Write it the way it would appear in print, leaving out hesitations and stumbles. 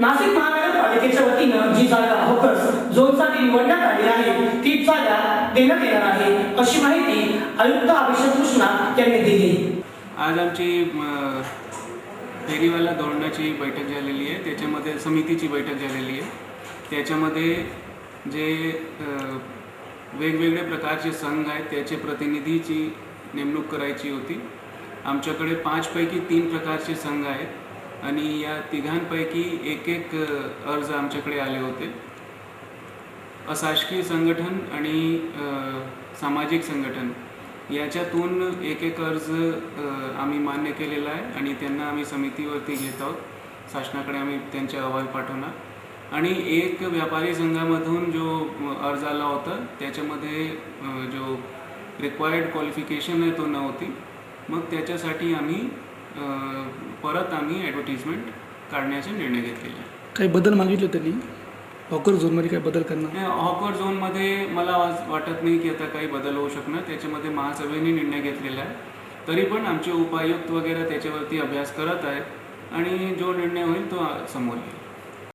नाशिक महानगरपालिकेच्या वतीनं जी जागा हॉकर्स झोनसाठी निवडण्यात आली आहे ती जागा देण्यात येणार आहे अशी माहिती आयुक्त अभिषेक कृष्णा यांनी दिली। आज आमची फेरीवाला धोरणाची बैठक झालेली आहे, त्याच्यामध्ये समितीची बैठक झालेली आहे। त्याच्यामध्ये जे वेगवेगळे प्रकारचे संघ आहेत त्याचे प्रतिनिधीची नेमणूक करायची होती। आमच्याकडे 5 पैकी 3 प्रकारचे संघ आहेत आणि या तिघांपैकी एक अर्ज आमच्याकडे आले होते। अशासकीय संघटन आणि सामाजिक संघटन याच्यातून एक अर्ज आम्ही मान्य केलेला आहे आणि त्यांना आम्ही समितीवरती घेत आहोत। शासनाकडे आम्ही त्यांचे अहवाल पाठवणार आणि एक व्यापारी संघामधून जो अर्ज आला होता त्याच्यामध्ये जो रिक्वायर्ड क्वालिफिकेशन आहे तो नव्हती, मग त्याच्यासाठी आम्ही परत ॲडव्हर्टिजमेंट काढण्याचा निर्णय घेतलेला आहे। काही बदल मागितले त्यांनी हॉकर झोनमध्ये काही बदल करणार? हॉकर झोनमध्ये मला वाटत नाही की आता काही बदल होऊ शकणार, त्याच्यामध्ये महासभेने निर्णय घेतलेला आहे। तरी पण आमचे उपायुक्त वगैरे त्याच्यावरती अभ्यास करत आहेत आणि जो निर्णय होईल तो समोर येईल।